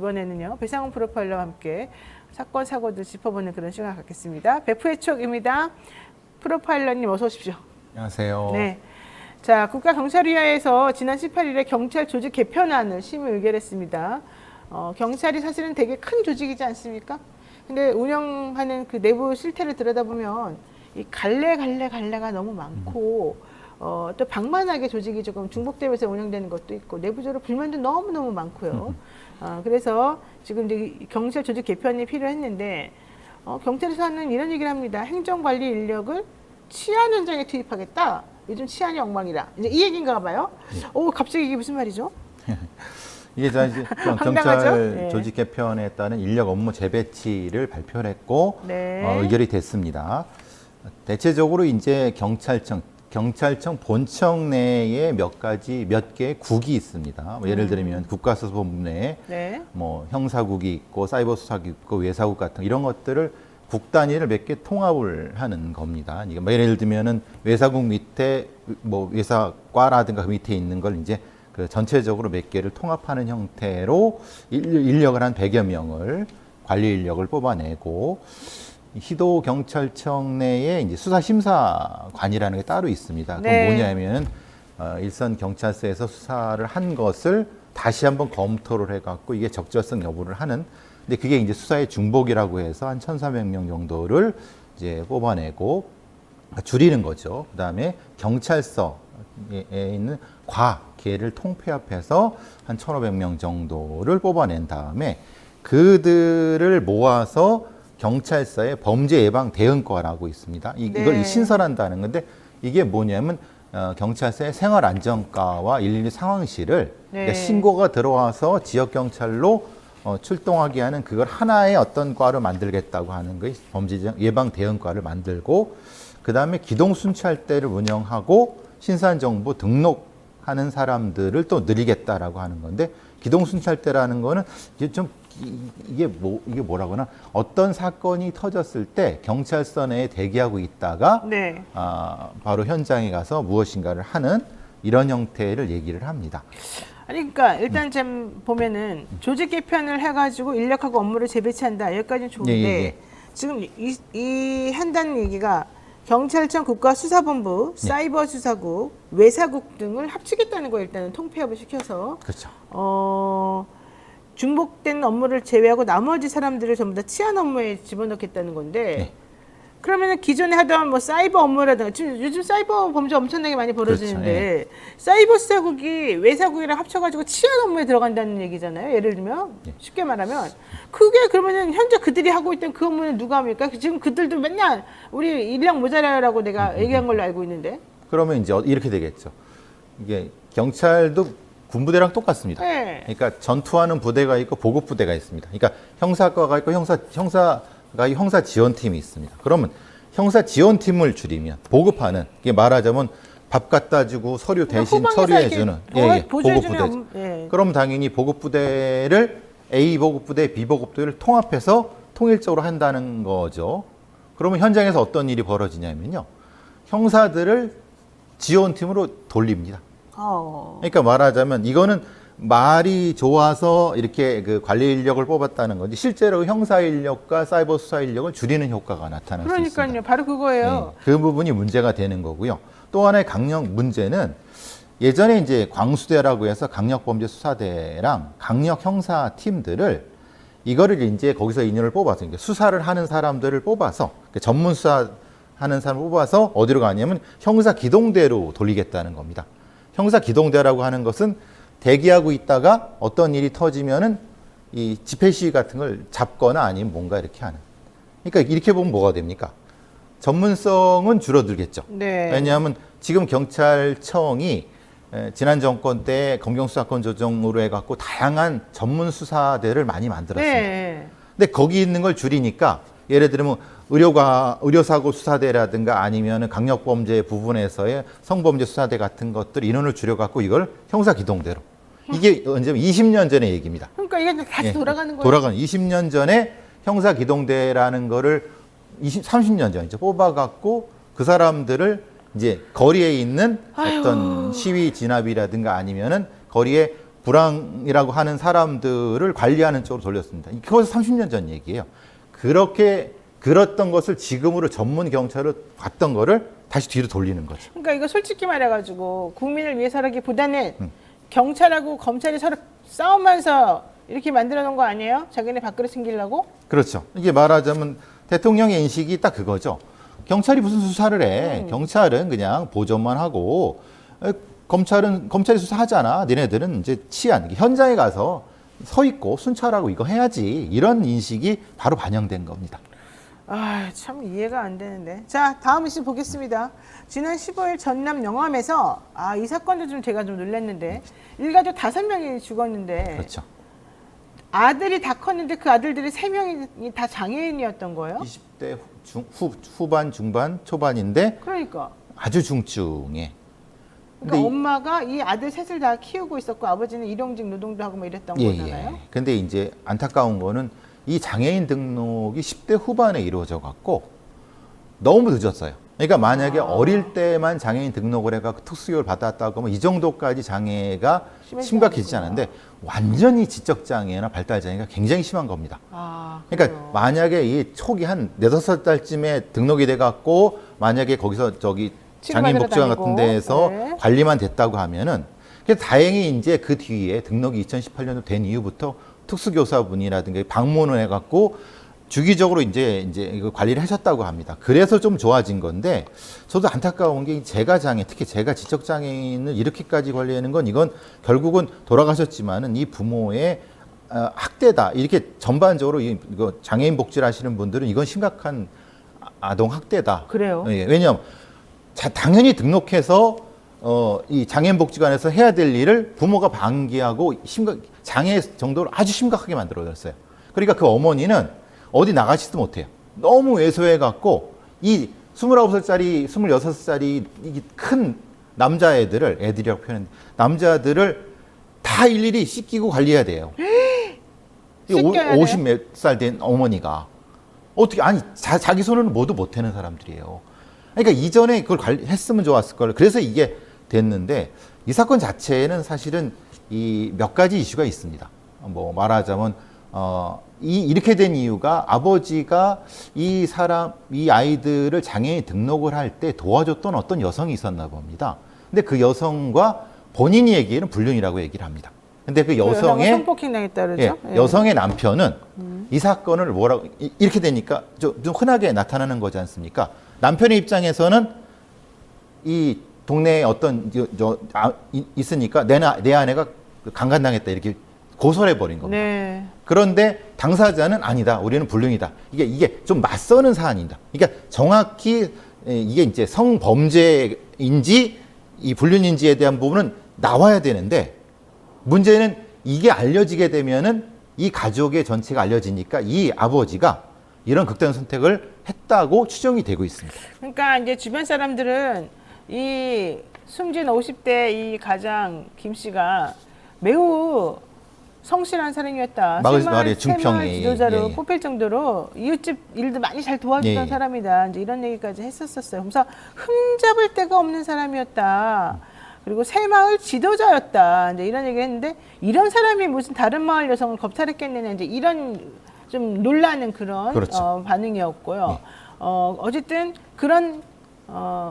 이번에는요 배상훈 프로파일러와 함께 사건 사고들 짚어보는 그런 시간 갖겠습니다. 베프의 촉입니다. 프로파일러님 어서 오십시오. 안녕하세요. 네. 자, 국가경찰위원회에서 지난 18일에 경찰 조직 개편안을 심의 의결했습니다. 경찰이 사실은 되게 큰 조직이지 않습니까? 근데 운영하는 그 내부 실태를 들여다보면 이 갈래가 너무 많고 또 방만하게 조직이 조금 중복되면서 운영되는 것도 있고 내부적으로 불만도 너무너무 많고요. 그래서 지금 이제 경찰 조직 개편이 필요했는데 경찰에서는 이런 얘기를 합니다. 행정관리 인력을 치안 현장에 투입하겠다. 요즘 치안이 엉망이다. 이제 이 얘기인가 봐요. 오, 갑자기 이게 무슨 말이죠? 이게 이제 경찰 네. 조직 개편에 따른 인력 업무 재배치를 발표를 했고 네. 의결이 됐습니다. 대체적으로 이제 경찰청 본청 내에 몇 개의 국이 있습니다. 뭐 예를 들면 국가수사본부 내에 네. 뭐 형사국이 있고 사이버수사국이 있고 외사국 같은 이런 것들을 국 단위를 몇 개 통합을 하는 겁니다. 이게 뭐 예를 들면은 외사국 밑에 뭐 외사과라든가 그 밑에 있는 걸 이제 그 전체적으로 몇 개를 통합하는 형태로 인력을 한 100여 명을 관리 인력을 뽑아내고 희도경찰청 내에 이제 수사심사관이라는 게 따로 있습니다. 그건 네. 뭐냐면 일선 경찰서에서 수사를 한 것을 다시 한번 검토를 해갖고 이게 적절성 여부를 하는. 근데 그게 이제 수사의 중복이라고 해서 한 1,400명 정도를 이제 뽑아내고 줄이는 거죠. 그다음에 경찰서에 있는 개를 통폐합해서 한 1,500명 정도를 뽑아낸 다음에 그들을 모아서 경찰서의 범죄 예방 대응과라고 있습니다. 이걸 네. 신설한다는 건데 이게 뭐냐면 경찰서의 생활안전과와 112 상황실을 네. 그러니까 신고가 들어와서 지역 경찰로 출동하게 하는 그걸 하나의 어떤 과로 만들겠다고 하는 것이 범죄 예방 대응과를 만들고 그 다음에 기동순찰대를 운영하고 신산정보 등록하는 사람들을 또 늘리겠다라고 하는 건데 기동순찰대라는 거는 이게 뭐라거나 어떤 사건이 터졌을 때 경찰서 내에 대기하고 있다가 네. 바로 현장에 가서 무엇인가를 하는 이런 형태를 얘기를 합니다. 아니 그러니까 일단 좀 보면은 조직 개편을 해가지고 인력하고 업무를 재배치한다. 여기까지는 좋은데 예. 지금 이 한다는 얘기가 경찰청 국가수사본부, 사이버수사국, 외사국 등을 합치겠다는 거 일단은 통폐합을 시켜서 그렇죠. 중복된 업무를 제외하고 나머지 사람들을 전부 다 치안 업무에 집어넣겠다는 건데 네. 그러면은 기존에 하던 뭐 사이버 업무라든가 지금 요즘 사이버 범죄 엄청나게 많이 벌어지는데 그렇죠. 예. 사이버 수사국이 외사국이랑 합쳐가지고 치안 업무에 들어간다는 얘기잖아요. 예를 들면 예. 쉽게 말하면 그게 그러면은 현재 그들이 하고 있던 그 업무는 누가 합니까? 지금 그들도 맨날 우리 인력 모자라라고 내가 얘기한 걸로 알고 있는데. 그러면 이제 이렇게 되겠죠. 이게 경찰도 군부대랑 똑같습니다. 네. 그러니까 전투하는 부대가 있고 보급 부대가 있습니다. 그러니까 형사과가 있고 형사 지원팀이 있습니다. 그러면 형사 지원팀을 줄이면 보급하는 이게 말하자면 밥 갖다 주고 서류 대신 처리해 주는 보급 부대죠. 그럼 당연히 보급 부대를 A 보급 부대, B 보급 부대를 통합해서 통일적으로 한다는 거죠. 그러면 현장에서 어떤 일이 벌어지냐면요. 형사들을 지원팀으로 돌립니다. 그러니까 말하자면 이거는 말이 좋아서 이렇게 그 관리 인력을 뽑았다는 건지 실제로 형사 인력과 사이버 수사 인력을 줄이는 효과가 나타날 수 있습니다. 그러니까요. 바로 그거예요. 그 부분이 문제가 되는 거고요. 또 하나의 강력 문제는 예전에 이제 광수대라고 해서 강력범죄수사대랑 강력형사팀들을 이거를 이제 거기서 인원을 뽑아서 그러니까 수사를 하는 사람들을 뽑아서 전문 수사하는 사람을 뽑아서 어디로 가냐면 형사기동대로 돌리겠다는 겁니다. 형사기동대라고 하는 것은 대기하고 있다가 어떤 일이 터지면은 이 집회 시위 같은 걸 잡거나 아니면 뭔가 이렇게 하는. 그러니까 이렇게 보면 뭐가 됩니까? 전문성은 줄어들겠죠. 네. 왜냐하면 지금 경찰청이 지난 정권 때 검경수사권 조정으로 해갖고 다양한 전문 수사대를 많이 만들었습니다. 네. 근데 거기 있는 걸 줄이니까 예를 들면 의료사고 수사대라든가 아니면 강력범죄 부분에서의 성범죄 수사대 같은 것들 인원을 줄여갖고 이걸 형사기동대로. 이게 언제면 20년 전의 얘기입니다. 그러니까 이게 다시 돌아가는 거예요. 돌아가는 20년 전에 형사기동대라는 거를 30년 전이죠. 뽑아갖고 그 사람들을 이제 거리에 있는 어떤 시위 진압이라든가 아니면은 거리에 불황이라고 하는 사람들을 관리하는 쪽으로 돌렸습니다. 그것은 30년 전 얘기예요. 그렇게 그랬던 것을 지금으로 전문 경찰로 봤던 거를 다시 뒤로 돌리는 거죠. 그러니까 이거 솔직히 말해가지고 국민을 위해서라기보다는 경찰하고 검찰이 서로 싸우면서 이렇게 만들어 놓은 거 아니에요? 자기네 밥그릇 챙기려고? 그렇죠. 이게 말하자면 대통령의 인식이 딱 그거죠. 경찰이 무슨 수사를 해? 경찰은 그냥 보존만 하고 검찰이 수사하잖아. 니네들은 이제 치안 현장에 가서 서 있고 순찰하고 이거 해야지. 이런 인식이 바로 반영된 겁니다. 아, 참 이해가 안 되는데. 자, 다음 이슈 보겠습니다. 지난 15일 전남 영암에서 이 사건도 좀 제가 좀 놀랐는데 일가족 5명이 죽었는데 그렇죠. 아들이 다 컸는데 그 아들들이 3명이 다 장애인이었던 거예요? 20대 후반, 중반, 초반인데 그러니까. 아주 중증에. 그러니까 근데 엄마가 이 아들 셋을 다 키우고 있었고 아버지는 일용직 노동도 하고 뭐 이랬던 거잖아요. 근데 이제 안타까운 거는 이 장애인 등록이 10대 후반에 이루어져 갖고 너무 늦었어요. 그러니까 만약에 어릴 때만 장애인 등록을 해가 특수교육을 받았다고 하면 이 정도까지 장애가 심각해지지 않은데 완전히 지적 장애나 발달 장애가 굉장히 심한 겁니다. 그러니까 그래요. 만약에 이 초기 한 4-5살쯤에 등록이 돼 갖고 만약에 거기서 장애인 복지관 같은 데에서 네. 관리만 됐다고 하면은 그래서 다행히 이제 그 뒤에 등록이 2018년도 된 이후부터 특수교사분이라든가 방문을 해갖고 주기적으로 이제 이거 관리를 하셨다고 합니다. 그래서 좀 좋아진 건데 저도 안타까운 게 제가 장애, 특히 제가 지적 장애인을 이렇게까지 관리하는 건 이건 결국은 돌아가셨지만은 이 부모의 학대다 이렇게 전반적으로 이거 장애인 복지를 하시는 분들은 이건 심각한 아동 학대다. 그래요? 예, 왜냐하면 당연히 등록해서 이 장애인복지관에서 해야 될 일을 부모가 방기하고 장애 정도를 아주 심각하게 만들어졌어요. 그러니까 그 어머니는 어디 나가지도 못해요. 너무 왜소해갖고 이 29살짜리, 26살짜리 큰 남자애들을, 애들이라고 표현했는데 남자들을 다 일일이 씻기고 관리해야 돼요. 씻겨야 50 몇 살 된 어머니가. 어떻게, 아니, 자기 손으로 모두 못하는 사람들이에요. 그러니까 이전에 그걸 했으면 좋았을 걸. 그래서 이게 됐는데 이 사건 자체는 사실은 이 몇 가지 이슈가 있습니다. 뭐 말하자면 이렇게 된 이유가 아버지가 이 아이들을 장애인 등록을 할 때 도와줬던 어떤 여성이 있었나 봅니다. 근데 그 여성과 본인이 얘기하는 불륜이라고 얘기를 합니다. 근데 그 여성의 성폭행당했다 그러죠? 예, 여성의 남편은 이 사건을 뭐라고 이렇게 되니까 좀 흔하게 나타나는 거지 않습니까? 남편의 입장에서는 이 동네에 어떤 있으니까 내 아내가 강간당했다 이렇게 고소를 해버린 겁니다. 네. 그런데 당사자는 아니다. 우리는 불륜이다. 이게 좀 맞서는 사안입니다. 그러니까 정확히 이게 이제 성범죄인지 이 불륜인지에 대한 부분은 나와야 되는데 문제는 이게 알려지게 되면은 이 가족의 전체가 알려지니까 이 아버지가 이런 극단적 선택을 했다고 추정이 되고 있습니다. 그러니까 이제 주변 사람들은 이 숨진 50대 이 가장 김 씨가 매우 성실한 사람이었다. 마을의 새마을 중평이 지도자로 예. 뽑힐 정도로 이웃집 일도 많이 잘 도와주던 예. 사람이다. 이제 이런 얘기까지 했었어요. 그래서 흠잡을 데가 없는 사람이었다. 그리고 새마을 지도자였다. 이제 이런 얘기를 했는데 이런 사람이 무슨 다른 마을 여성을 겁탈했겠느냐. 이제 이런 좀 놀라는 그런 그렇죠. 반응이었고요. 예. 어쨌든 그런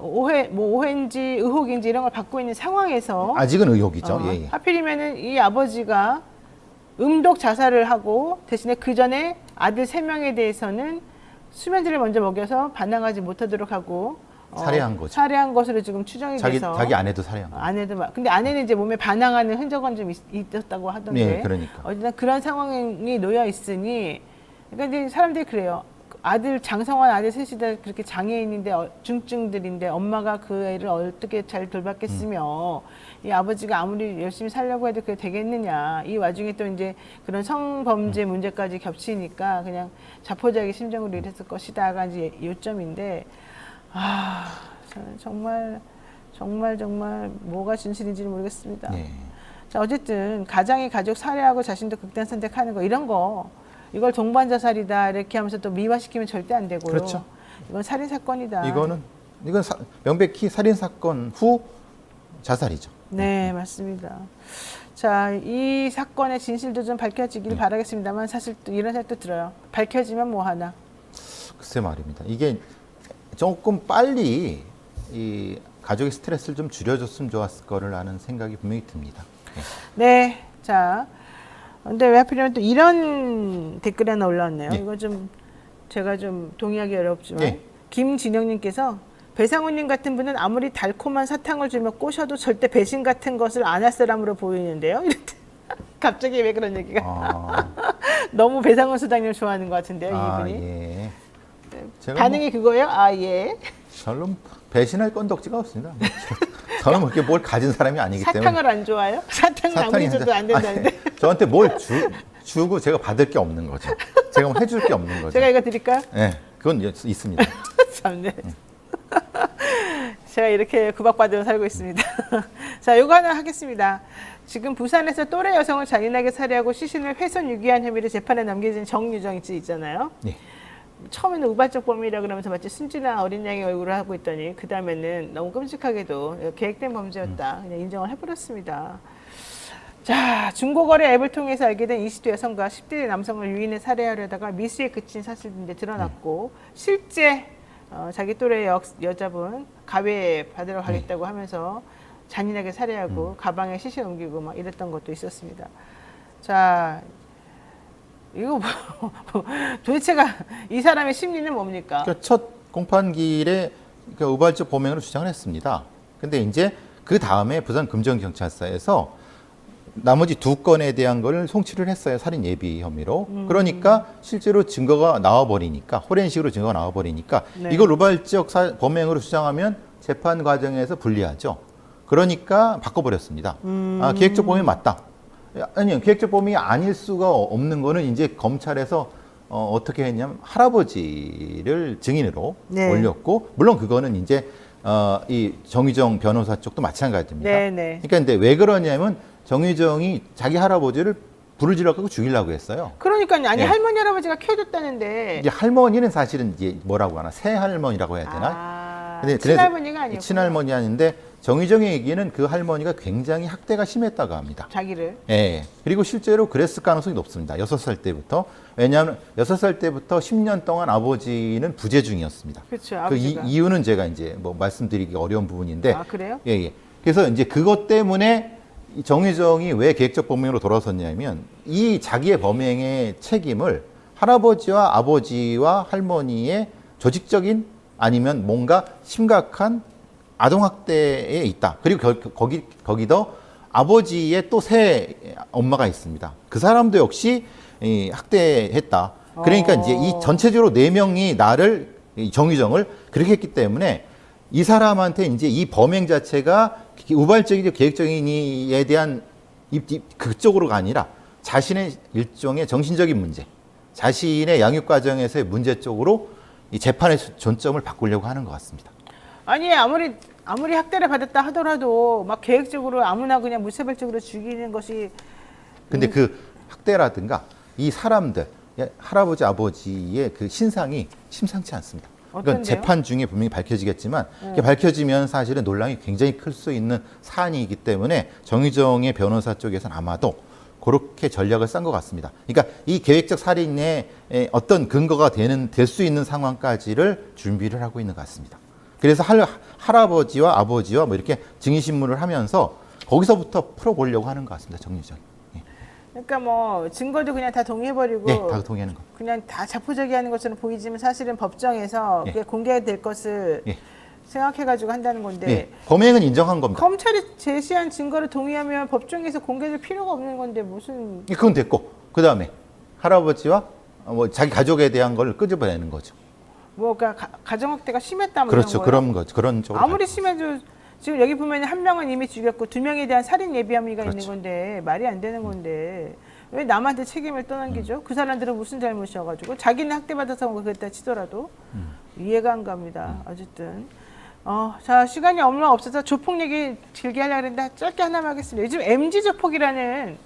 오해인지 의혹인지 이런 걸 받고 있는 상황에서 아직은 의혹이죠. 예. 하필이면은 이 아버지가 음독 자살을 하고 대신에 그 전에 아들 3명에 대해서는 수면제를 먼저 먹여서 반항하지 못하도록 하고 살해한 거죠. 살해한 것으로 지금 추정이 돼서 자기 아내도 살해한 거죠. 아내도 근데 아내는 이제 몸에 반항하는 흔적은 좀 있었다고 하던데. 네, 그러니까. 어쨌든 그런 상황이 놓여 있으니 그러니까 이제 사람들이 그래요. 아들 장성환 아들 셋이 다 그렇게 장애인인데 중증들인데 엄마가 그 애를 어떻게 잘 돌봤겠으며 이 아버지가 아무리 열심히 살려고 해도 그게 되겠느냐. 이 와중에 또 이제 그런 성범죄 문제까지 겹치니까 그냥 자포자기 심정으로 이랬을 것이다가 이제 요점인데 저는 정말 뭐가 진실인지는 모르겠습니다. 네. 자, 어쨌든 가장이 가족 살해하고 자신도 극단 선택하는 거 이런 거 이걸 동반 자살이다 이렇게 하면서 또 미화시키면 절대 안 되고요. 그렇죠. 이건 살인 사건이다. 이건 명백히 살인 사건 후 자살이죠. 네, 맞습니다. 자, 이 사건의 진실도 좀 밝혀지길 바라겠습니다만 사실 또 이런 생각도 들어요. 밝혀지면 뭐 하나? 글쎄 말입니다. 이게 조금 빨리 이 가족의 스트레스를 좀 줄여줬으면 좋았을 거라는 생각이 분명히 듭니다. 네, 자, 근데 왜 하필이면 또 이런 댓글이 하나 올라왔네요. 네. 이거 좀 제가 좀 동의하기 어렵지만 네. 김진영님께서 배상우님 같은 분은 아무리 달콤한 사탕을 주며 꼬셔도 절대 배신 같은 것을 안 할 사람으로 보이는데요. 이랬더니 갑자기 왜 그런 얘기가? 너무 배상훈 소장님 좋아하는 것 같은데요, 이분이. 예. 제가 반응이 그거예요? 아, 예. 별로 배신할 건덕지가 없습니다. 저는 그렇게 뭘 가진 사람이 아니기 때문에. 사탕을 안 좋아해요? 사탕은 아무리 줘도 안 된다는데. 저한테 뭘 주고 제가 받을 게 없는 거죠. 제가 뭐 해줄 게 없는 거죠. 제가 이거 드릴까요? 네, 그건 있습니다. 참네. 제가 이렇게 구박받으며 살고 있습니다. 자, 요거 하나 하겠습니다. 지금 부산에서 또래 여성을 잔인하게 살해하고 시신을 훼손 유기한 혐의로 재판에 넘겨진 정유정 씨 있잖아요. 네. 처음에는 우발적 범죄라 그러면서 마치 순진한 어린 양의 얼굴을 하고 있더니 그 다음에는 너무 끔찍하게도 계획된 범죄였다. 그냥 인정을 해버렸습니다. 자, 중고거래 앱을 통해서 알게 된 20대 여성과 10대 남성을 유인해 살해하려다가 미수에 그친 사실인데 드러났고 실제 자기 또래 여자분 가외 받으러 가겠다고 하면서 잔인하게 살해하고 가방에 시신 옮기고 막 이랬던 것도 있었습니다. 자, 이거 도대체가 이 사람의 심리는 뭡니까? 그러니까 첫 공판길에 우발적 범행으로 주장을 했습니다. 근데 이제 그 다음에 부산 금정경찰서에서 나머지 2건에 대한 걸 송치를 했어요. 살인 예비 혐의로. 그러니까 실제로 증거가 나와버리니까 호렌식으로 증거가 나와버리니까 네. 이걸 우발적 범행으로 주장하면 재판 과정에서 불리하죠. 그러니까 바꿔버렸습니다. 아, 계획적 범행이 맞다. 아니요, 계획적 범행이 아닐 수가 없는 거는 이제 검찰에서 어떻게 했냐면 할아버지를 증인으로 네. 올렸고, 물론 그거는 이제 이 정유정 변호사 쪽도 마찬가지입니다. 네, 네. 그러니까 근데 왜 그러냐면 정유정이 자기 할아버지를 불을 질러갖고 죽이려고 했어요. 그러니까요. 아니 네. 할머니 할아버지가 키워줬다는데. 이제 할머니는 사실은 이제 뭐라고 하나, 새할머니라고 해야 되나? 아, 근데 친할머니가 아니고 친할머니 아닌데 정유정의 얘기는 그 할머니가 굉장히 학대가 심했다고 합니다. 자기를. 예. 그리고 실제로 그랬을 가능성이 높습니다. 6살 때부터. 왜냐하면 6살 때부터 10년 동안 아버지는 부재 중이었습니다. 그렇죠. 그 아버지가. 이유는 제가 이제 뭐 말씀드리기 어려운 부분인데. 아, 그래요? 예, 예. 그래서 이제 그것 때문에 이 정유정이 왜 계획적 범행으로 돌아섰냐면 이 자기의 범행의 책임을 할아버지와 아버지와 할머니의 조직적인 아니면 뭔가 심각한 아동학대에 있다. 그리고 거기도 아버지의 또 새 엄마가 있습니다. 그 사람도 역시 학대했다. 그러니까 이제 이 전체적으로 4명이 나를, 정유정을 그렇게 했기 때문에 이 사람한테 이제 이 범행 자체가 우발적이고 계획적인이에 대한 그쪽으로가 아니라 자신의 일종의 정신적인 문제, 자신의 양육 과정에서의 문제 쪽으로 이 재판의 존점을 바꾸려고 하는 것 같습니다. 아니 아무리 학대를 받았다 하더라도 막 계획적으로 아무나 그냥 무차별적으로 죽이는 것이. 근데 그 학대라든가 이 사람들, 할아버지 아버지의 그 신상이 심상치 않습니다. 그러니까 어떤데요? 재판 중에 분명히 밝혀지겠지만 이게 밝혀지면 사실은 논란이 굉장히 클 수 있는 사안이기 때문에 정유정의 변호사 쪽에서는 아마도 그렇게 전략을 짠 것 같습니다. 그러니까 이 계획적 살인의 어떤 근거가 될 수 있는 상황까지를 준비를 하고 있는 것 같습니다. 그래서 할아버지와 아버지와 뭐 이렇게 증인신문을 하면서 거기서부터 풀어보려고 하는 것 같습니다. 정유정. 그러니까 뭐 증거도 그냥 다 동의해버리고. 네, 다 동의하는 것. 그냥 다 자포자기하는 것처럼 보이지만 사실은 법정에서 예. 그게 공개될 것을 예. 생각해가지고 한다는 건데. 네, 범행은 인정한 겁니다. 검찰이 제시한 증거를 동의하면 법정에서 공개될 필요가 없는 건데 무슨. 그건 됐고 그 다음에 할아버지와 뭐 자기 가족에 대한 걸 끄집어내는 거죠. 뭐가 가정학대가 심했다면. 그렇죠. 그런 거죠. 그런 쪽으로. 아무리 심해도 지금 여기 보면 한 명은 이미 죽였고 2명에 대한 살인 예비 혐의가 그렇죠. 있는 건데 말이 안 되는 건데 왜 남한테 책임을 떠넘기죠? 그 사람들은 무슨 잘못이어가지고 자기는 학대받아서 그랬다 치더라도 이해가 안 갑니다. 어쨌든 자 시간이 얼마 없어서 조폭 얘기 길게 하려고 했는데 짧게 하나만 하겠습니다. 요즘 MG 조폭이라는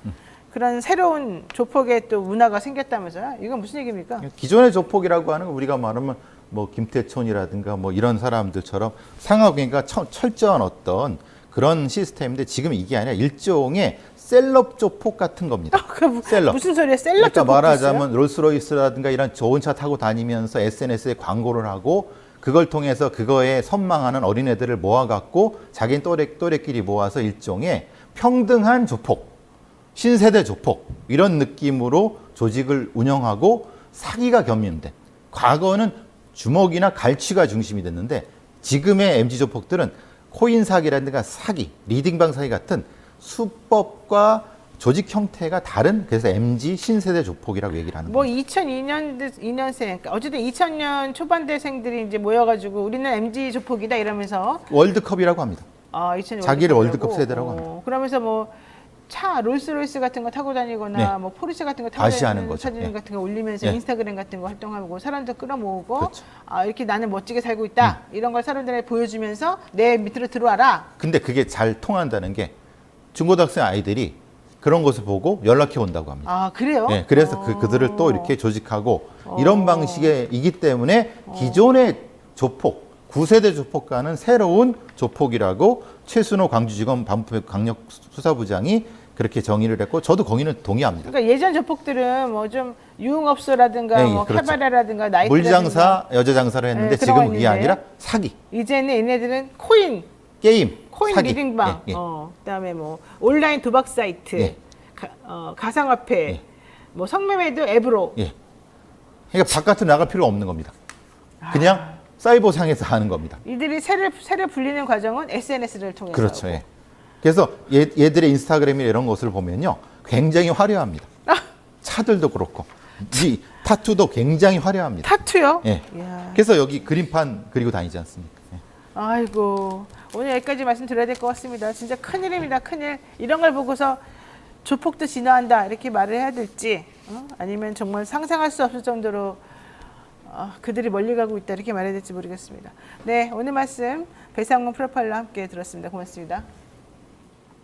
그런 새로운 조폭의 또 문화가 생겼다면서요? 이건 무슨 얘기입니까? 기존의 조폭이라고 하는 건 우리가 말하면 뭐 김태촌이라든가 뭐 이런 사람들처럼 상하관계가 철저한 어떤 그런 시스템인데 지금 이게 아니라 일종의 셀럽 조폭 같은 겁니다. 셀럽. 무슨 소리야? 셀럽 그러니까 조폭도 말하자면 있어요? 롤스로이스라든가 이런 좋은 차 타고 다니면서 SNS에 광고를 하고 그걸 통해서 그거에 선망하는 어린애들을 모아갖고 자기는 또래끼리 모아서 일종의 평등한 조폭, 신세대 조폭 이런 느낌으로 조직을 운영하고 사기가 겸임된 과거는 주먹이나 갈취가 중심이 됐는데 지금의 MZ 조폭들은 코인 사기라든가 사기, 리딩방 사기 같은 수법과 조직 형태가 다른 그래서 MZ 신세대 조폭이라고 얘기를 하는 뭐 거예요. 2002년생, 그러니까 어쨌든 2000년 초반대생들이 이제 모여가지고 우리는 MZ 조폭이다 이러면서 월드컵이라고 합니다. 2000년 자기를 월드컵이라고. 월드컵 세대라고 합니다. 그러면서 뭐 차 롤스로이스 같은 거 타고 다니거나 네. 뭐 포르쉐 같은 거 타고 다시 하는 다니는 거죠. 사진 네. 같은 거 올리면서 네. 인스타그램 같은 거 활동하고 사람들 끌어모으고 그렇죠. 이렇게 나는 멋지게 살고 있다 이런 걸 사람들에게 보여주면서 내 밑으로 들어와라. 근데 그게 잘 통한다는 게 중고등학생 아이들이 그런 것을 보고 연락해 온다고 합니다. 그래요? 네, 그래서 그들을 또 이렇게 조직하고 이런 방식이기 때문에 기존의 조폭, 9세대 조폭과는 새로운 조폭이라고 최순호 광주지검 반부강력수사부장이 그렇게 정의를 했고 저도 거기는 동의합니다. 그러니까 예전 조폭들은 뭐 좀 유흥업소라든가 네, 뭐 그렇죠. 카바레라든가 나이트 물장사, 여자장사를 했는데 네, 들어가 지금 그게 있는데. 아니라 사기, 이제는 얘네들은 코인 게임, 코인 사기. 리딩방, 예, 예. 그다음에 뭐 온라인 도박 사이트, 예. 가상화폐, 예. 뭐 성매매도 앱으로. 예. 그러니까 바깥으로 나갈 필요가 없는 겁니다. 그냥 사이버상에서 하는 겁니다. 이들이 새를 불리는 과정은 SNS를 통해서. 그렇죠. 예. 그래서 얘들의 인스타그램이나 이런 것을 보면요. 굉장히 화려합니다. 차들도 그렇고 이 타투도 굉장히 화려합니다. 타투요? 예. 이야. 그래서 여기 그림판 그리고 다니지 않습니까? 예. 아이고 오늘 여기까지 말씀드려야 될 것 같습니다. 진짜 큰일입니다. 큰일. 이런 걸 보고서 조폭도 진화한다 이렇게 말을 해야 될지 아니면 정말 상상할 수 없을 정도로 그들이 멀리 가고 있다 이렇게 말해야 될지 모르겠습니다. 네, 오늘 말씀 배상훈 프로파일러 함께 들었습니다. 고맙습니다.